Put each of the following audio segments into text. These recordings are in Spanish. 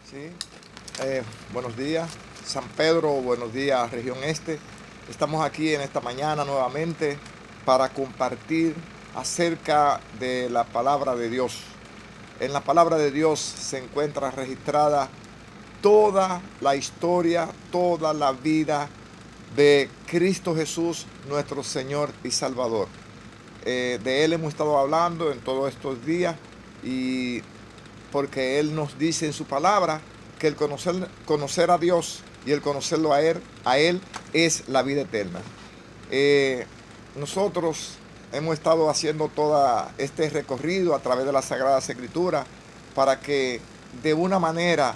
Sí, buenos días, San Pedro, buenos días, región este. Estamos aquí en esta mañana nuevamente para compartir acerca de la palabra de Dios. En la palabra de Dios se encuentra registrada toda la historia, toda la vida de Cristo Jesús, nuestro Señor y Salvador. De Él hemos estado hablando en todos estos días y porque Él nos dice en su palabra que el conocer a Dios y el conocerlo a Él es la vida eterna. Nosotros hemos estado haciendo todo este recorrido a través de las Sagradas Escrituras para que de una manera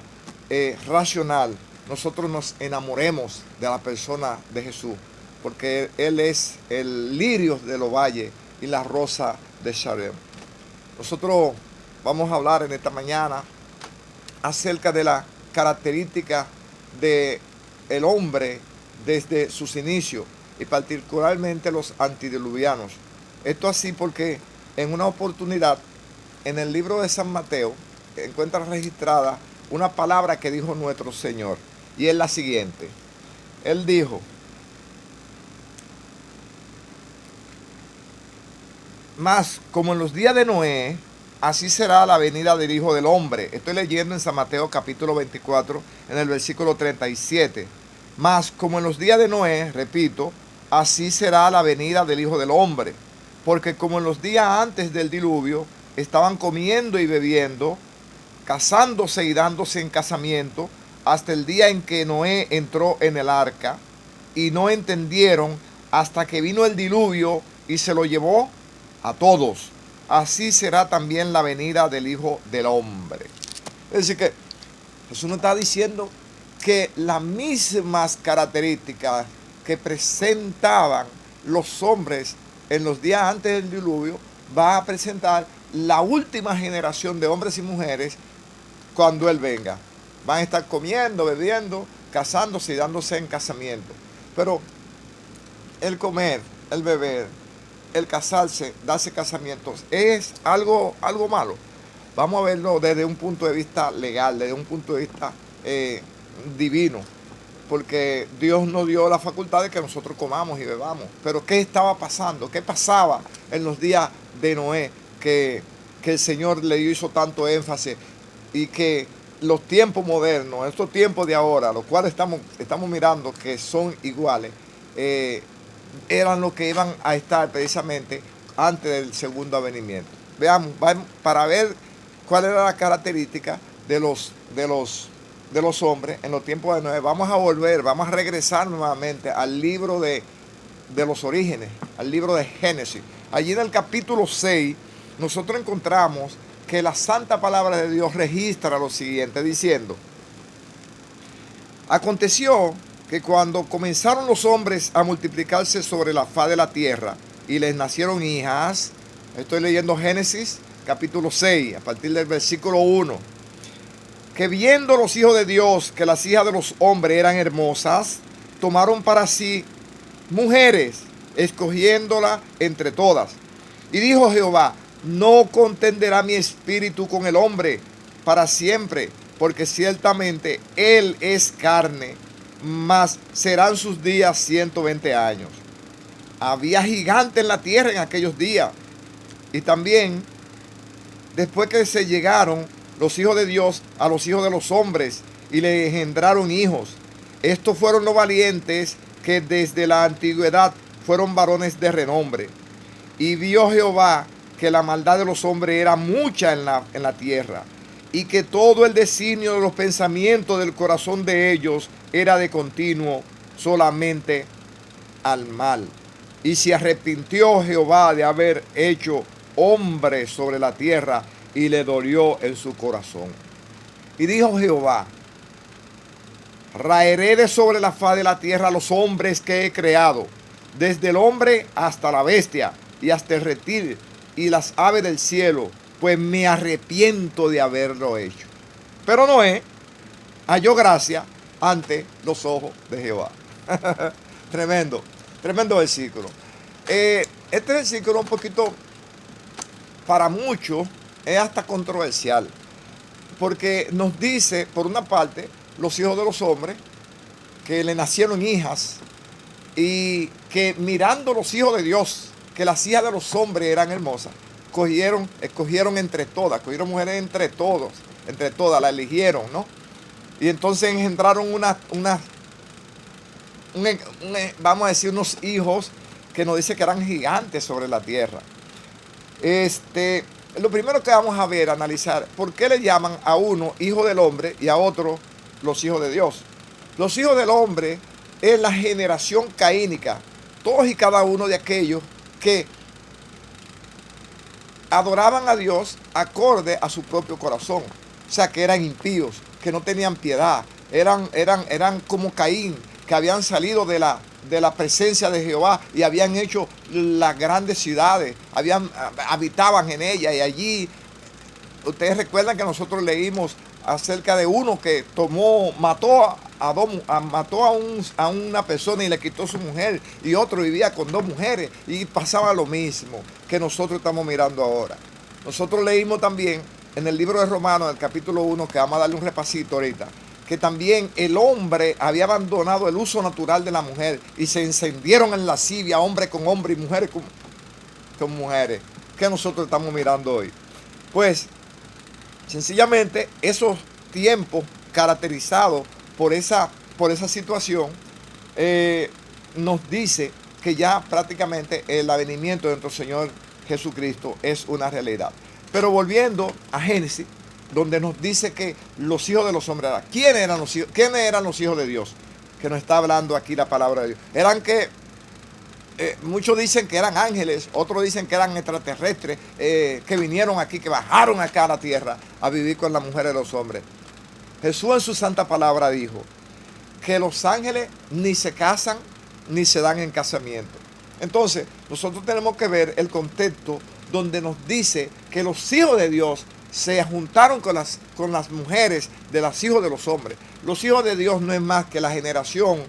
racional nosotros nos enamoremos de la persona de Jesús, porque Él es el lirio de los valles y la rosa de Sharon. Nosotros vamos a hablar en esta mañana acerca de la característica del hombre desde sus inicios y particularmente los antediluvianos. Esto así porque en una oportunidad en el libro de San Mateo encuentra registrada una palabra que dijo nuestro Señor y es la siguiente. Él dijo: mas como en los días de Noé, así será la venida del Hijo del Hombre. Estoy leyendo en San Mateo capítulo 24, en el versículo 37. Mas como en los días de Noé, repito, así será la venida del Hijo del Hombre. Porque como en los días antes del diluvio, estaban comiendo y bebiendo, casándose y dándose en casamiento, hasta el día en que Noé entró en el arca, y no entendieron hasta que vino el diluvio y se lo llevó a todos. Así será también la venida del Hijo del Hombre. Es decir que Jesús nos está diciendo que las mismas características que presentaban los hombres en los días antes del diluvio va a presentar la última generación de hombres y mujeres cuando Él venga. Van a estar comiendo, bebiendo, casándose y dándose en casamiento. Pero el comer, el beber, el casarse, darse casamientos, es algo malo. Vamos a verlo desde un punto de vista legal, desde un punto de vista divino, porque Dios nos dio la facultad de que nosotros comamos y bebamos. Pero ¿qué estaba pasando? ¿Qué pasaba en los días de Noé que el Señor le hizo tanto énfasis y que los tiempos modernos, estos tiempos de ahora, los cuales estamos mirando que son iguales, eran los que iban a estar precisamente antes del segundo avenimiento? Veamos, para ver cuál era la característica de los hombres en los tiempos de Noé. Vamos a regresar nuevamente al libro de los orígenes, al libro de Génesis. Allí en el capítulo 6, nosotros encontramos que la santa palabra de Dios registra lo siguiente, diciendo: aconteció que cuando comenzaron los hombres a multiplicarse sobre la faz de la tierra y les nacieron hijas, estoy leyendo Génesis capítulo 6, a partir del versículo 1, que viendo los hijos de Dios que las hijas de los hombres eran hermosas, tomaron para sí mujeres, escogiéndolas entre todas. Y dijo Jehová: no contenderá mi espíritu con el hombre para siempre, porque ciertamente él es carne, mas serán sus días 120 años. Había gigantes en la tierra en aquellos días. Y también, después que se llegaron los hijos de Dios a los hijos de los hombres y le engendraron hijos, estos fueron los valientes que desde la antigüedad fueron varones de renombre. Y vio Jehová que la maldad de los hombres era mucha en la tierra, y que todo el designio de los pensamientos del corazón de ellos era de continuo solamente al mal. Y se arrepintió Jehová de haber hecho hombre sobre la tierra, y le dolió en su corazón. Y dijo Jehová: raeré de sobre la faz de la tierra a los hombres que he creado, desde el hombre hasta la bestia, y hasta el reptil, y las aves del cielo, pues me arrepiento de haberlo hecho. Pero Noé halló gracia ante los ojos de Jehová. Tremendo versículo. Este versículo un poquito, para muchos, es hasta controversial. porque nos dice, por una parte, los hijos de los hombres, que le nacieron hijas, y que mirando los hijos de Dios, que las hijas de los hombres eran hermosas, escogieron entre todas, cogieron mujeres entre todas, la eligieron, ¿no? Y entonces engendraron vamos a decir, unos hijos que nos dice que eran gigantes sobre la tierra. Lo primero que vamos a ver, analizar, ¿por qué le llaman a uno hijo del hombre y a otro los hijos de Dios? Los hijos del hombre es la generación caínica, todos y cada uno de aquellos que adoraban a Dios acorde a su propio corazón. O sea, que eran impíos, que no tenían piedad, eran como Caín, que habían salido de la presencia de Jehová y habían hecho las grandes ciudades, habitaban en ellas, y allí, ustedes recuerdan que nosotros leímos acerca de uno que mató a una persona y le quitó su mujer, y otro vivía con 2 mujeres, y pasaba lo mismo que nosotros estamos mirando ahora. Nosotros leímos también en el libro de Romanos, en el capítulo 1, que vamos a darle un repasito ahorita, que también el hombre había abandonado el uso natural de la mujer y se encendieron en lascivia, hombre con hombre y mujeres con mujeres, que nosotros estamos mirando hoy. Pues sencillamente esos tiempos caracterizados por esa situación nos dice que ya prácticamente el advenimiento de nuestro Señor Jesucristo es una realidad. Pero volviendo a Génesis, donde nos dice que los hijos de los hombres, ¿quiénes eran los hijos de Dios? Que nos está hablando aquí la palabra de Dios. Muchos dicen que eran ángeles, otros dicen que eran extraterrestres, que vinieron aquí, que bajaron acá a la tierra a vivir con las mujeres de los hombres. Jesús en su santa palabra dijo que los ángeles ni se casan ni se dan en casamiento. Entonces, nosotros tenemos que ver el contexto donde nos dice que los hijos de Dios se juntaron con las mujeres de los hijos de los hombres. Los hijos de Dios no es más que la generación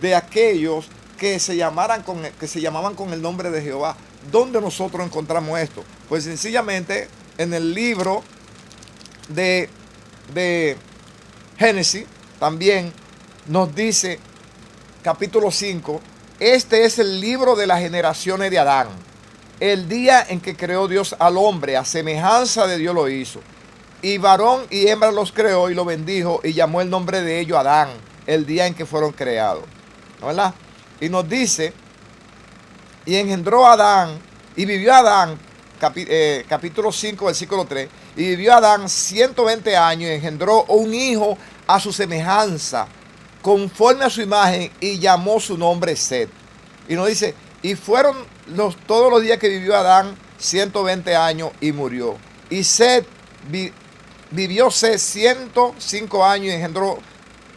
de aquellos que se llamaban con el nombre de Jehová. ¿Dónde nosotros encontramos esto? Pues sencillamente en el libro de Génesis también nos dice, capítulo 5, este es el libro de las generaciones de Adán. El día en que creó Dios al hombre, a semejanza de Dios lo hizo. Y varón y hembra los creó y lo bendijo y llamó el nombre de ellos Adán, el día en que fueron creados. ¿No, verdad? Y nos dice, y engendró a Adán, y vivió Adán, capítulo 5, versículo 3, y vivió Adán 120 años y engendró un hijo a su semejanza, conforme a su imagen, y llamó su nombre Set. Y nos dice, y fueron todos los días que vivió Adán 120 años y murió. Y Set vivió Set 105 años y engendró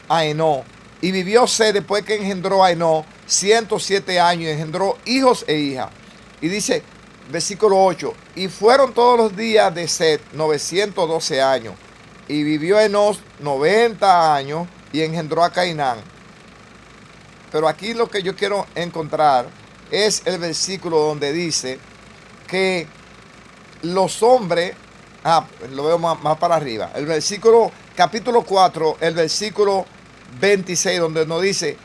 a Enó. Y vivió Set después que engendró a Enó 107 años y engendró hijos e hijas. Y dice, versículo 8, y fueron todos los días de Set 912 años. Y vivió Enó 90 años y engendró a Cainán. Pero aquí lo que yo quiero encontrar es el versículo donde dice que los hombres, lo veo más para arriba, el versículo, capítulo 4, el versículo 26, donde nos dice,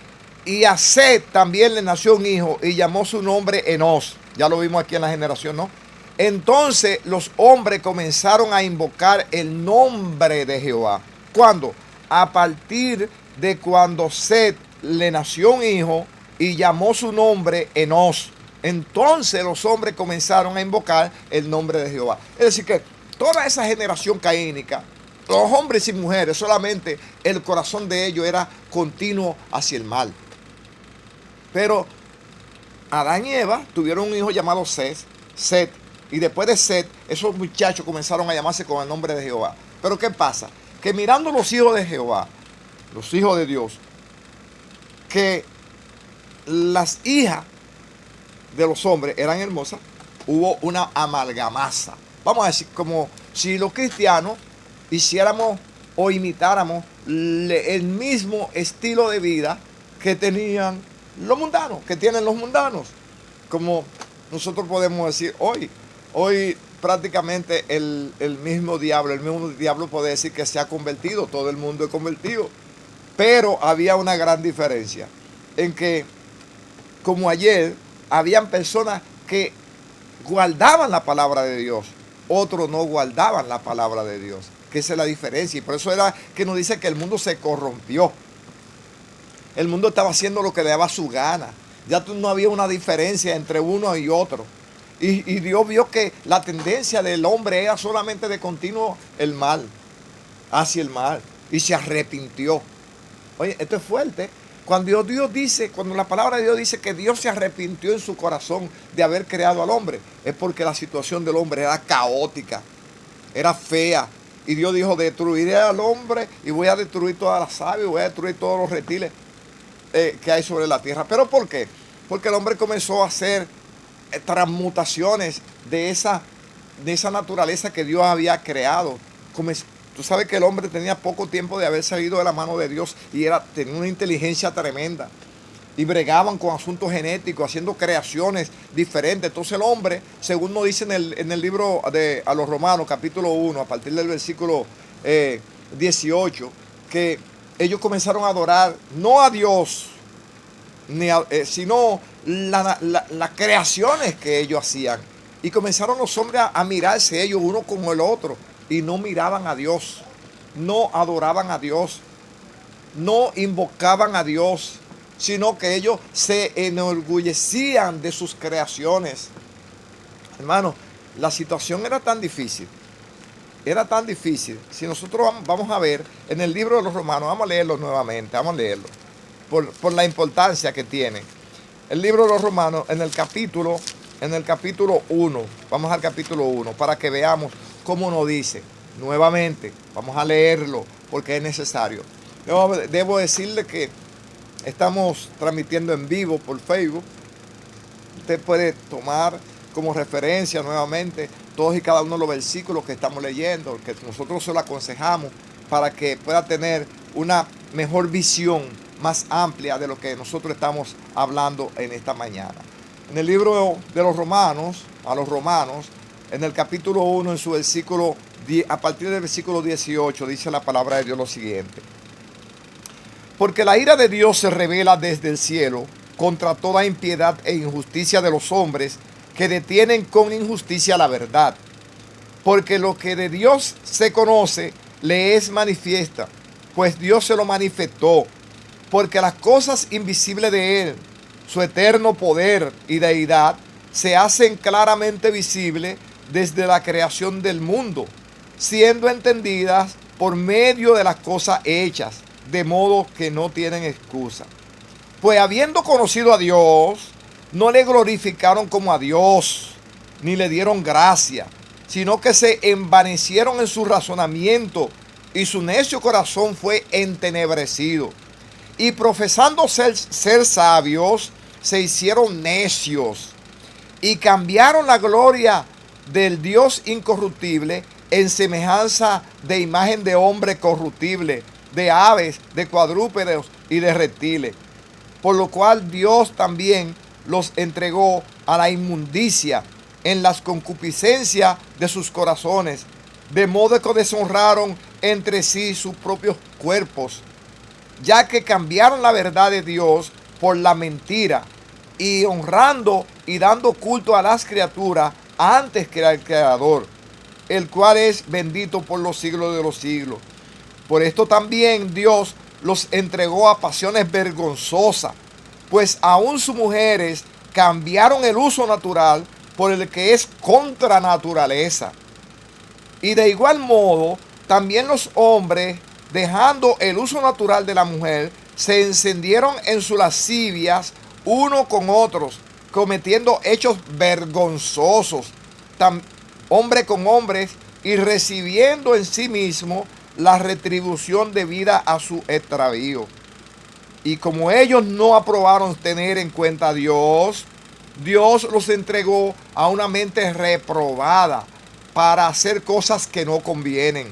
y a Set también le nació un hijo y llamó su nombre Enos. Ya lo vimos aquí en la generación, ¿no? Entonces los hombres comenzaron a invocar el nombre de Jehová. ¿Cuándo? A partir de cuando Set le nació un hijo y llamó su nombre Enos. Entonces los hombres comenzaron a invocar el nombre de Jehová. Es decir que toda esa generación caínica, los hombres y mujeres, solamente el corazón de ellos era continuo hacia el mal. Pero Adán y Eva tuvieron un hijo llamado Set. Y después de Set, esos muchachos comenzaron a llamarse con el nombre de Jehová. Pero ¿qué pasa? Que mirando los hijos de Jehová, los hijos de Dios, que las hijas de los hombres eran hermosas, hubo una amalgamaza. Vamos a decir, como si los cristianos hiciéramos o imitáramos el mismo estilo de vida que tenían los mundanos, que tienen los mundanos. Como nosotros podemos decir hoy prácticamente el mismo diablo puede decir que se ha convertido, todo el mundo es convertido. Pero había una gran diferencia en que, como ayer, habían personas que guardaban la palabra de Dios, otros no guardaban la palabra de Dios, que esa es la diferencia. Y por eso era que nos dice que el mundo se corrompió. El mundo estaba haciendo lo que le daba su gana. Ya no había una diferencia entre uno y otro. Y Dios vio que la tendencia del hombre era solamente de continuo el mal, hacia el mal. Y se arrepintió. Oye, esto es fuerte. Cuando la palabra de Dios dice que Dios se arrepintió en su corazón de haber creado al hombre, es porque la situación del hombre era caótica, era fea. Y Dios dijo, destruiré al hombre y voy a destruir todas las aves, voy a destruir todos los reptiles que hay sobre la tierra. ¿Pero por qué? Porque el hombre comenzó a hacer transmutaciones de esa naturaleza que Dios había creado. Tú sabes que el hombre tenía poco tiempo de haber salido de la mano de Dios y tenía una inteligencia tremenda. Y bregaban con asuntos genéticos, haciendo creaciones diferentes. Entonces el hombre, según nos dice en el libro a los Romanos, capítulo 1, a partir del versículo 18, que ellos comenzaron a adorar no a Dios, sino las creaciones que ellos hacían. Y comenzaron los hombres a mirarse ellos uno como el otro. Y no miraban a Dios, no adoraban a Dios, no invocaban a Dios, sino que ellos se enorgullecían de sus creaciones. Hermano, la situación era tan difícil. Era tan difícil. Si nosotros vamos a ver en el libro de los Romanos, vamos a leerlo nuevamente, vamos a leerlo, por la importancia que tiene. El libro de los Romanos, en el capítulo 1, vamos al capítulo 1, para que veamos cómo nos dice. Nuevamente, vamos a leerlo, porque es necesario. Debo decirle que estamos transmitiendo en vivo por Facebook. Usted puede tomar como referencia nuevamente todos y cada uno de los versículos que estamos leyendo, que nosotros se lo aconsejamos para que pueda tener una mejor visión más amplia de lo que nosotros estamos hablando en esta mañana. En el libro de los Romanos, a los Romanos, en el capítulo 1, en su versículo 10, a partir del versículo 18, dice la palabra de Dios lo siguiente. Porque la ira de Dios se revela desde el cielo contra toda impiedad e injusticia de los hombres que detienen con injusticia la verdad. Porque lo que de Dios se conoce le es manifiesta, pues Dios se lo manifestó. Porque las cosas invisibles de Él, su eterno poder y deidad, se hacen claramente visibles desde la creación del mundo, siendo entendidas por medio de las cosas hechas, de modo que no tienen excusa. Pues habiendo conocido a Dios, no le glorificaron como a Dios, ni le dieron gracia, sino que se envanecieron en su razonamiento, y su necio corazón fue entenebrecido. Y profesando ser sabios, se hicieron necios, y cambiaron la gloria del Dios incorruptible en semejanza de imagen de hombre corruptible, de aves, de cuadrúpedos y de reptiles. Por lo cual Dios también los entregó a la inmundicia en las concupiscencias de sus corazones, de modo que deshonraron entre sí sus propios cuerpos, ya que cambiaron la verdad de Dios por la mentira, y honrando y dando culto a las criaturas antes que al Creador, el cual es bendito por los siglos de los siglos. Por esto también Dios los entregó a pasiones vergonzosas, pues aún sus mujeres cambiaron el uso natural por el que es contra naturaleza. Y de igual modo, también los hombres, dejando el uso natural de la mujer, se encendieron en sus lascivias unos con otros, cometiendo hechos vergonzosos, hombre con hombres, y recibiendo en sí mismo la retribución debida a su extravío. Y como ellos no aprobaron tener en cuenta a Dios, Dios los entregó a una mente reprobada para hacer cosas que no convienen,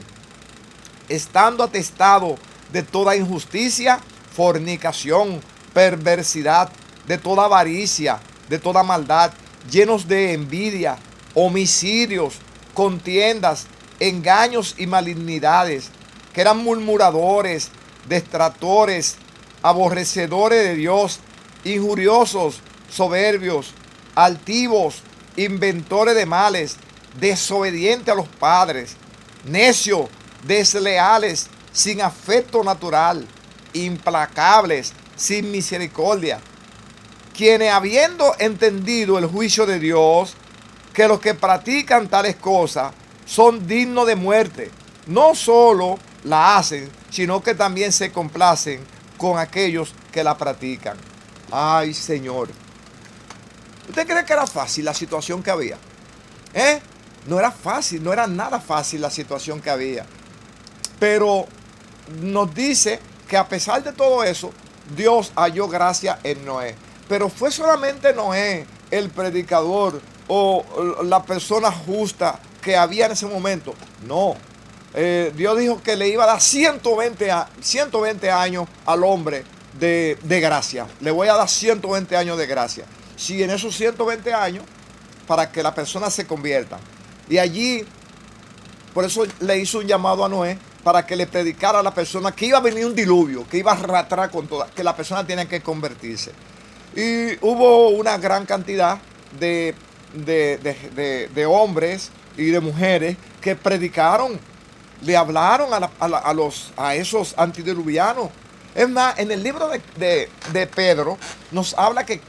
estando atestado de toda injusticia, fornicación, perversidad, de toda avaricia, de toda maldad, llenos de envidia, homicidios, contiendas, engaños y malignidades, que eran murmuradores, detractores, aborrecedores de Dios, injuriosos, soberbios, altivos, inventores de males, desobedientes a los padres, necios, desleales, sin afecto natural, implacables, sin misericordia, quienes habiendo entendido el juicio de Dios, que los que practican tales cosas son dignos de muerte, no solo la hacen, sino que también se complacen con aquellos que la practican. Ay, Señor. ¿Usted cree que era fácil la situación que había? No era fácil, no era nada fácil la situación que había. Pero nos dice que a pesar de todo eso, Dios halló gracia en Noé. Pero fue solamente Noé, el predicador o la persona justa que había en ese momento. No. Dios dijo que le iba a dar 120 años al hombre de gracia. Le voy a dar 120 años de gracia. Si en esos 120 años, para que la persona se convierta. Y allí, por eso le hizo un llamado a Noé, para que le predicara a la persona que iba a venir un diluvio, que iba a arrastrar con toda, que la persona tenía que convertirse. Y hubo una gran cantidad de hombres y de mujeres que predicaron, le hablaron a esos antidiluvianos. Es más, en el libro de Pedro nos habla que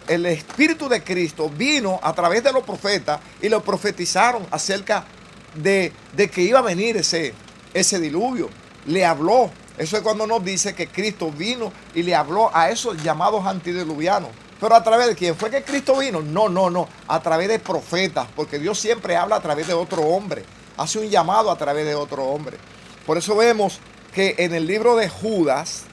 el Espíritu de Cristo vino a través de los profetas y lo profetizaron acerca de que iba a venir ese diluvio. Le habló. Eso es cuando nos dice que Cristo vino y le habló a esos llamados antidiluvianos. Pero ¿a través de quién? ¿Fue que Cristo vino? No. A través de profetas. Porque Dios siempre habla a través de otro hombre. Hace un llamado a través de otro hombre. Por eso vemos que en el libro de Judas,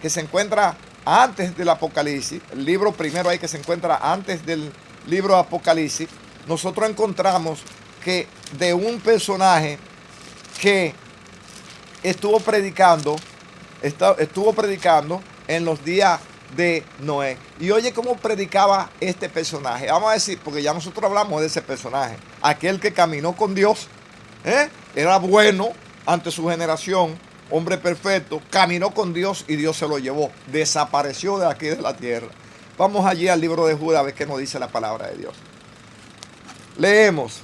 que se encuentra antes del Apocalipsis, el libro primero ahí que se encuentra antes del libro de Apocalipsis, nosotros encontramos que de un personaje que estuvo predicando en los días de Noé. Y oye cómo predicaba este personaje. Vamos a decir, porque ya nosotros hablamos de ese personaje. Aquel que caminó con Dios, era bueno ante su generación, hombre perfecto, caminó con Dios y Dios se lo llevó. Desapareció de aquí de la tierra. Vamos allí al libro de Judas a ver qué nos dice la palabra de Dios. Leemos.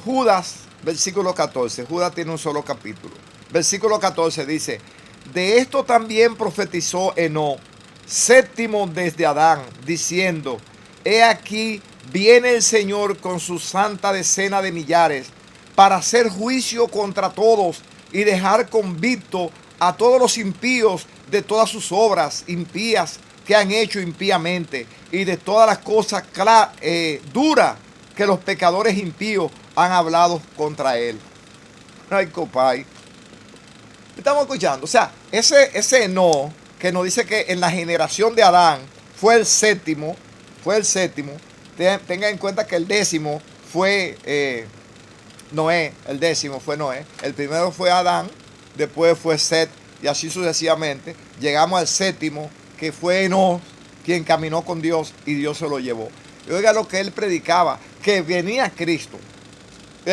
Judas, versículo 14. Judas tiene un solo capítulo. Versículo 14 dice: de esto también profetizó Enoc, séptimo desde Adán, diciendo: he aquí viene el Señor con su santa decena de millares para hacer juicio contra todos y dejar convicto a todos los impíos de todas sus obras impías que han hecho impíamente y de todas las cosas duras que los pecadores impíos han hablado contra él. Ay, copay. Estamos escuchando. O sea, ese no, que nos dice que en la generación de Adán fue el séptimo. Tenga en cuenta que el décimo fue Noé. El décimo fue Noé. El primero fue Adán, después fue Set, y así sucesivamente. Llegamos al séptimo, que fue Enoc, quien caminó con Dios y Dios se lo llevó. Y oiga lo que él predicaba, que venía Cristo.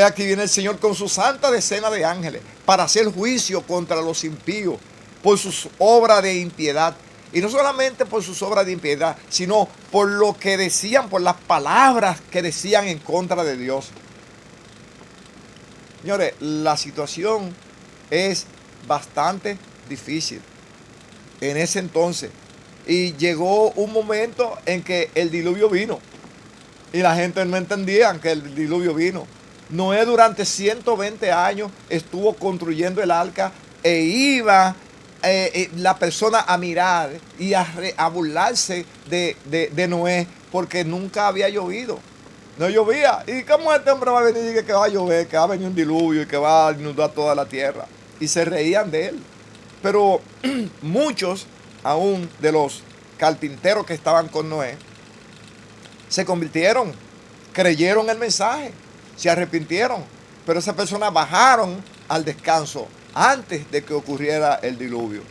Aquí viene el Señor con su santa decena de ángeles para hacer juicio contra los impíos por sus obras de impiedad. Y no solamente por sus obras de impiedad, sino por lo que decían, por las palabras que decían en contra de Dios. Señores, la situación es bastante difícil en ese entonces. Y llegó un momento en que el diluvio vino. Y la gente no entendía que el diluvio vino. Noé durante 120 años estuvo construyendo el arca e iba la persona a mirar y a burlarse de Noé porque nunca había llovido. No llovía. ¿Y cómo este hombre va a venir y dice que va a llover, que va a venir un diluvio y que va a inundar toda la tierra? Y se reían de él. Pero muchos aún de los carpinteros que estaban con Noé se convirtieron, creyeron el mensaje, se arrepintieron, pero esas personas bajaron al descanso antes de que ocurriera el diluvio.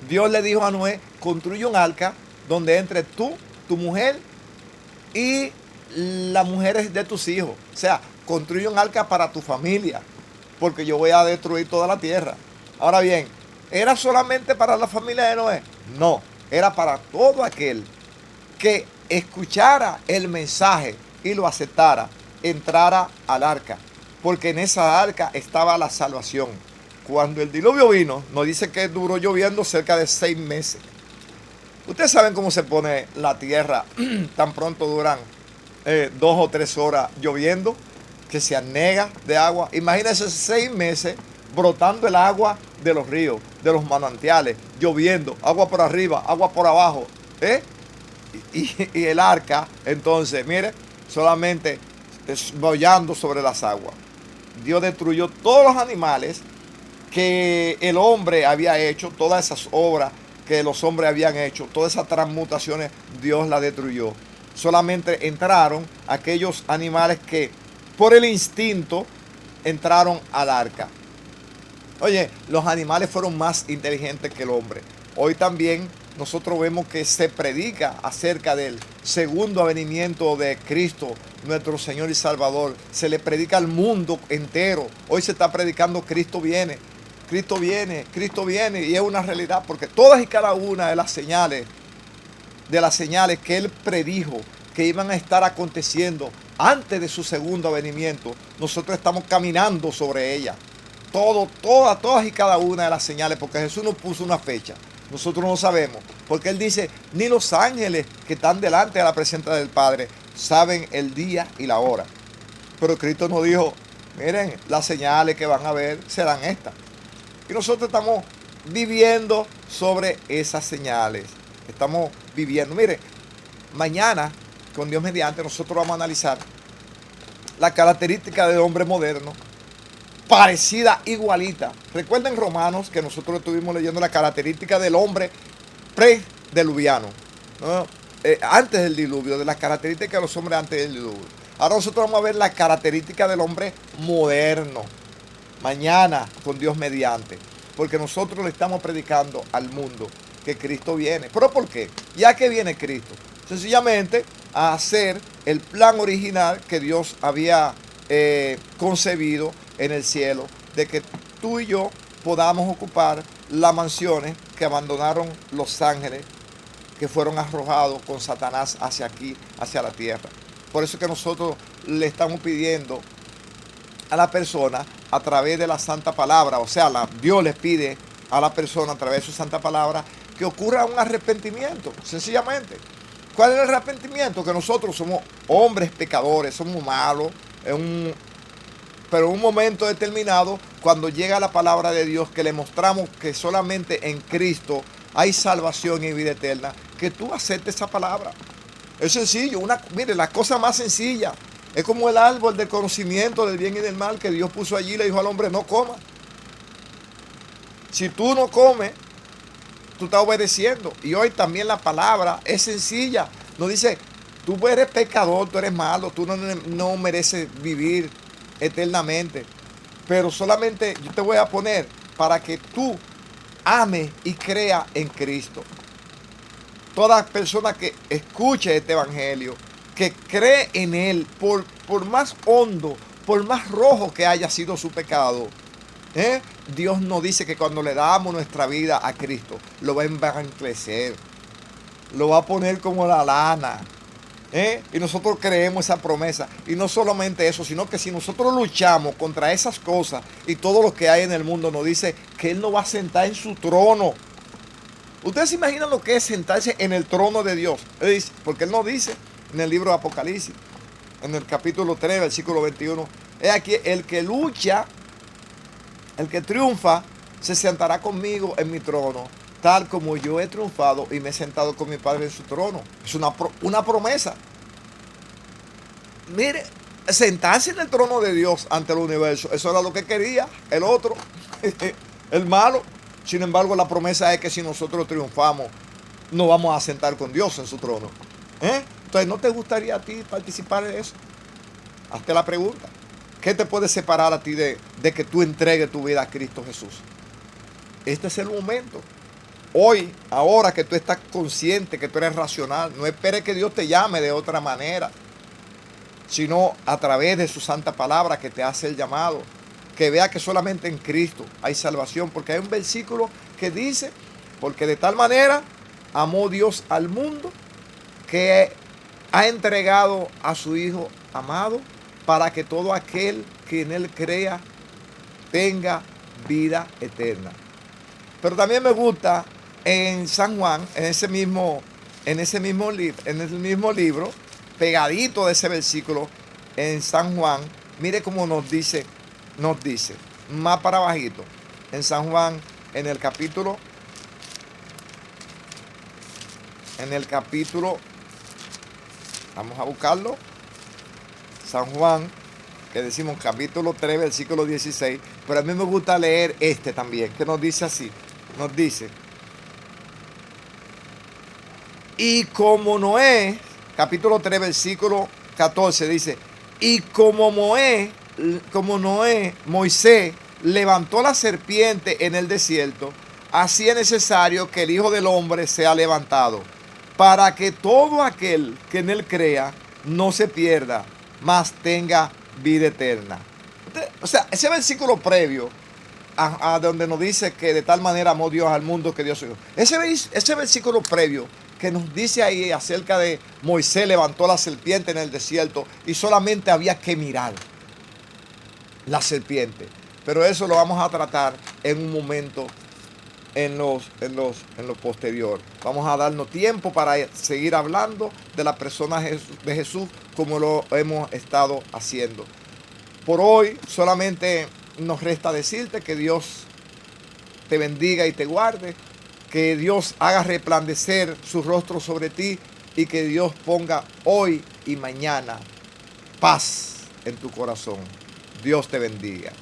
Dios le dijo a Noé: construye un arca donde entre tú, tu mujer y las mujeres de tus hijos. O sea, construye un arca para tu familia, porque yo voy a destruir toda la tierra. Ahora bien, ¿era solamente para la familia de Noé? No, era para todo aquel que escuchara el mensaje y lo aceptara, entrara al arca, porque en esa arca estaba la salvación. Cuando el diluvio vino, nos dice que duró lloviendo cerca de 6 meses. Ustedes saben cómo se pone la tierra tan pronto duran 2 o 3 horas lloviendo, que se anega de agua. Imagínense 6 meses brotando el agua de los ríos, de los manantiales, lloviendo, agua por arriba, agua por abajo. Y el arca, entonces, mire, solamente boyando sobre las aguas. Dios destruyó todos los animales que el hombre había hecho, todas esas obras que los hombres habían hecho, todas esas transmutaciones, Dios las destruyó. Solamente entraron aquellos animales que por el instinto entraron al arca. Oye, los animales fueron más inteligentes que el hombre. Hoy también nosotros vemos que se predica acerca del segundo avenimiento de Cristo, nuestro Señor y Salvador. Se le predica al mundo entero. Hoy se está predicando Cristo viene. Cristo viene, Cristo viene, y es una realidad, porque todas y cada una de las señales que Él predijo que iban a estar aconteciendo antes de su segundo avenimiento, nosotros estamos caminando sobre ellas. Todas y cada una de las señales, porque Jesús nos puso una fecha. Nosotros no sabemos, porque Él dice, ni los ángeles que están delante de la presencia del Padre saben el día y la hora. Pero Cristo nos dijo, miren, las señales que van a ver serán estas. Y nosotros estamos viviendo sobre esas señales. Estamos viviendo. Mire, mañana, con Dios mediante, nosotros vamos a analizar la característica del hombre moderno, parecida, igualita. Recuerden Romanos que nosotros estuvimos leyendo la característica del hombre prediluviano, ¿no? Antes del diluvio, de las características de los hombres antes del diluvio. Ahora nosotros vamos a ver la característica del hombre moderno. Mañana, con Dios mediante. Porque nosotros le estamos predicando al mundo que Cristo viene. ¿Pero por qué? ¿Ya que viene Cristo? Sencillamente a hacer el plan original que Dios había concebido en el cielo, de que tú y yo podamos ocupar las mansiones que abandonaron los ángeles, que fueron arrojados con Satanás hacia aquí, hacia la tierra. Por eso que nosotros le estamos pidiendo a la persona a través de la santa palabra, o sea, Dios les pide a la persona a través de su santa palabra que ocurra un arrepentimiento, sencillamente. ¿Cuál es el arrepentimiento? Que nosotros somos hombres pecadores, somos malos, pero en un momento determinado, cuando llega la palabra de Dios, que le mostramos que solamente en Cristo hay salvación y vida eterna, que tú aceptes esa palabra. Es sencillo, mire, la cosa más sencilla. Es como el árbol del conocimiento del bien y del mal que Dios puso allí y le dijo al hombre, no coma. Si tú no comes, tú estás obedeciendo. Y hoy también la palabra es sencilla. Nos dice, tú eres pecador, tú eres malo, tú no mereces vivir eternamente. Pero solamente yo te voy a poner para que tú ames y creas en Cristo. Toda persona que escuche este evangelio, que cree en Él, por más hondo, por más rojo que haya sido su pecado, Dios nos dice que cuando le damos nuestra vida a Cristo, lo va a emblanquecer, lo va a poner como la lana. Y nosotros creemos esa promesa. Y no solamente eso, sino que si nosotros luchamos contra esas cosas y todo lo que hay en el mundo, nos dice que Él nos va a sentar en su trono. ¿Ustedes se imaginan lo que es sentarse en el trono de Dios? Porque Él nos dice en el libro de Apocalipsis, en el capítulo 3, versículo 21, es aquí, el que lucha, el que triunfa, se sentará conmigo en mi trono, tal como yo he triunfado y me he sentado con mi Padre en su trono. Es una promesa. Mire, sentarse en el trono de Dios ante el universo, eso era lo que quería el otro, el malo. Sin embargo, la promesa es que si nosotros triunfamos, nos vamos a sentar con Dios en su trono. Entonces, ¿no te gustaría a ti participar en eso? Hazte la pregunta. ¿Qué te puede separar a ti de que tú entregues tu vida a Cristo Jesús? Este es el momento. Hoy, ahora que tú estás consciente, que tú eres racional, no esperes que Dios te llame de otra manera, sino a través de su santa palabra que te hace el llamado. Que vea que solamente en Cristo hay salvación, porque hay un versículo que dice, porque de tal manera amó Dios al mundo que ha entregado a su Hijo amado para que todo aquel que en Él crea tenga vida eterna. Pero también me gusta en San Juan, en ese mismo libro, pegadito de ese versículo, en San Juan, mire cómo nos dice, más para bajito, en San Juan, en el capítulo, vamos a buscarlo, San Juan, que decimos capítulo 3, versículo 16, pero a mí me gusta leer este también, que nos dice así, nos dice, y como Noé, capítulo 3, versículo 14, dice, y como Moisés levantó la serpiente en el desierto, así es necesario que el Hijo del Hombre sea levantado, para que todo aquel que en él crea no se pierda, mas tenga vida eterna. O sea, ese versículo previo a donde nos dice que de tal manera amó Dios al mundo que Dios. Ese versículo previo que nos dice ahí acerca de Moisés levantó la serpiente en el desierto y solamente había que mirar la serpiente. Pero eso lo vamos a tratar en un momento en lo posterior. Vamos a darnos tiempo para seguir hablando de la persona de Jesús como lo hemos estado haciendo. Por hoy solamente nos resta decirte que Dios te bendiga y te guarde, que Dios haga resplandecer su rostro sobre ti y que Dios ponga hoy y mañana paz en tu corazón. Dios te bendiga.